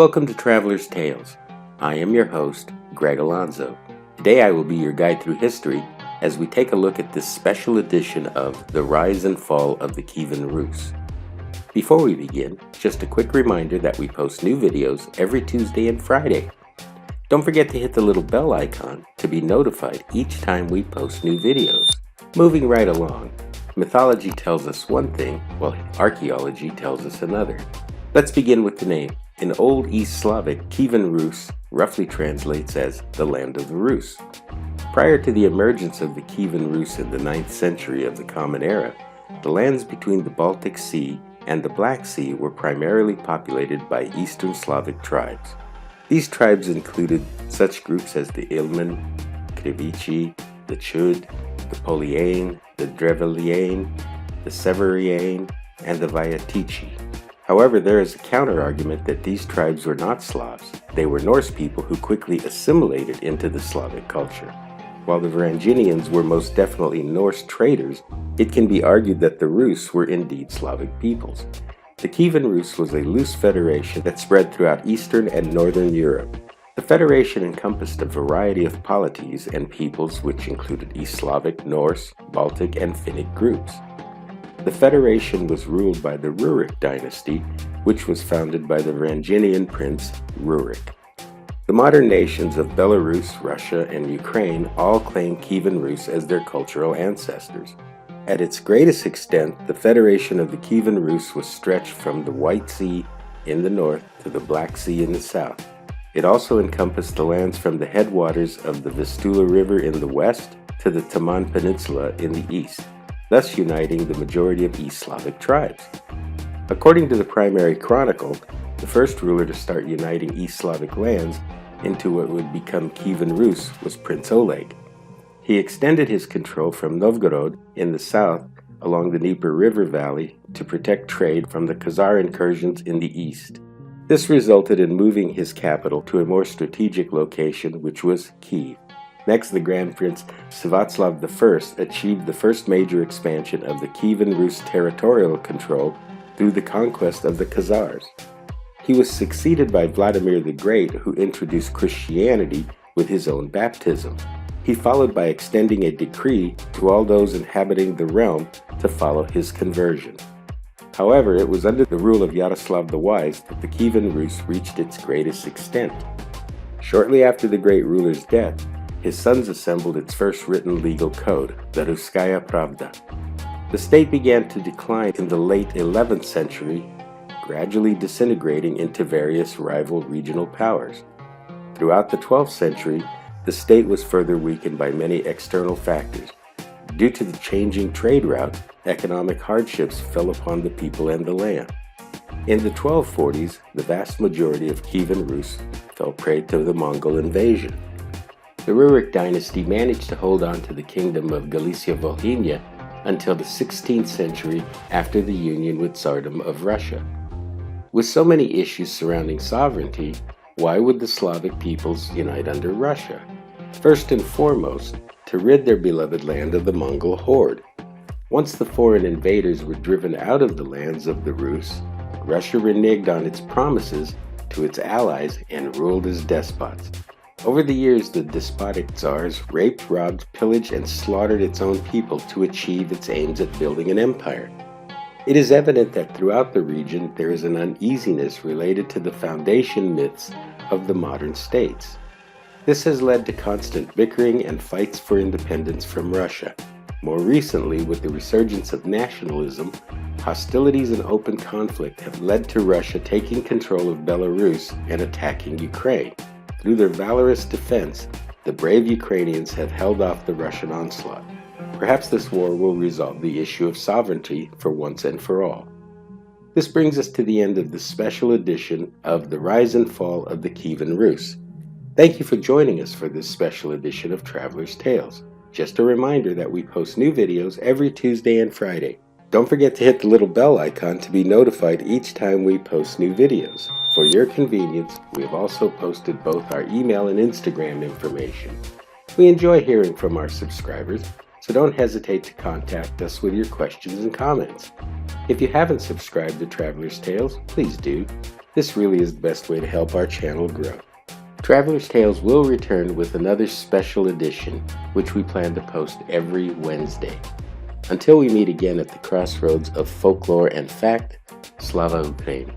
Welcome to Traveler's Tales. I am your host, Greg Alonzo. Today I will be your guide through history as we take a look at this special edition of The Rise and Fall of the Kievan Rus. Before we begin, just a quick reminder that we post new videos every Tuesday and Friday. Don't forget to hit the little bell icon to be notified each time we post new videos. Moving right along, mythology tells us one thing, while archaeology tells us another. Let's begin with the name. In Old East Slavic, Kievan Rus roughly translates as the land of the Rus. Prior to the emergence of the Kievan Rus in the 9th century of the Common Era, the lands between the Baltic Sea and the Black Sea were primarily populated by Eastern Slavic tribes. These tribes included such groups as the Ilmen, Krivichi, the Chud, the Poliane, the Drevliane, the Severiane, and the Vyatichi. However, there is a counter-argument that these tribes were not Slavs. They were Norse people who quickly assimilated into the Slavic culture. While the Varangians were most definitely Norse traders, it can be argued that the Rus were indeed Slavic peoples. The Kievan Rus was a loose federation that spread throughout Eastern and Northern Europe. The federation encompassed a variety of polities and peoples which included East Slavic, Norse, Baltic, and Finnic groups. The federation was ruled by the Rurik dynasty, which was founded by the Varangian prince Rurik. The modern nations of Belarus, Russia, and Ukraine all claim Kievan Rus as their cultural ancestors. At its greatest extent, the federation of the Kievan Rus was stretched from the White Sea in the north to the Black Sea in the south. It also encompassed the lands from the headwaters of the Vistula River in the west to the Taman Peninsula in the east, thus uniting the majority of East Slavic tribes. According to the primary chronicle, the first ruler to start uniting East Slavic lands into what would become Kievan Rus was Prince Oleg. He extended his control from Novgorod in the south along the Dnieper River valley to protect trade from the Khazar incursions in the east. This resulted in moving his capital to a more strategic location, which was Kiev. Next, the Grand Prince Sviatoslav I achieved the first major expansion of the Kievan Rus territorial control through the conquest of the Khazars. He was succeeded by Vladimir the Great, who introduced Christianity with his own baptism. He followed by extending a decree to all those inhabiting the realm to follow his conversion. However, it was under the rule of Yaroslav the Wise that the Kievan Rus reached its greatest extent. Shortly after the great ruler's death, his sons assembled its first written legal code, the Ruskaya Pravda. The state began to decline in the late 11th century, gradually disintegrating into various rival regional powers. Throughout the 12th century, the state was further weakened by many external factors. Due to the changing trade route, economic hardships fell upon the people and the land. In the 1240s, the vast majority of Kievan Rus fell prey to the Mongol invasion. The Rurik dynasty managed to hold on to the kingdom of Galicia-Volhynia until the 16th century after the union with Tsardom of Russia. With so many issues surrounding sovereignty, why would the Slavic peoples unite under Russia? First and foremost, to rid their beloved land of the Mongol horde. Once the foreign invaders were driven out of the lands of the Rus, Russia reneged on its promises to its allies and ruled as despots. Over the years, the despotic czars raped, robbed, pillaged, and slaughtered its own people to achieve its aims at building an empire. It is evident that throughout the region there is an uneasiness related to the foundation myths of the modern states. This has led to constant bickering and fights for independence from Russia. More recently, with the resurgence of nationalism, hostilities and open conflict have led to Russia taking control of Belarus and attacking Ukraine. Through their valorous defense, the brave Ukrainians have held off the Russian onslaught. Perhaps this war will resolve the issue of sovereignty for once and for all. This brings us to the end of this special edition of The Rise and Fall of the Kievan Rus. Thank you for joining us for this special edition of Traveler's Tales. Just a reminder that we post new videos every Tuesday and Friday. Don't forget to hit the little bell icon to be notified each time we post new videos. For your convenience, we have also posted both our email and Instagram information. We enjoy hearing from our subscribers, so don't hesitate to contact us with your questions and comments. If you haven't subscribed to Traveler's Tales, please do. This really is the best way to help our channel grow. Traveler's Tales will return with another special edition, which we plan to post every Wednesday. Until we meet again at the crossroads of folklore and fact, Slava Ukraini.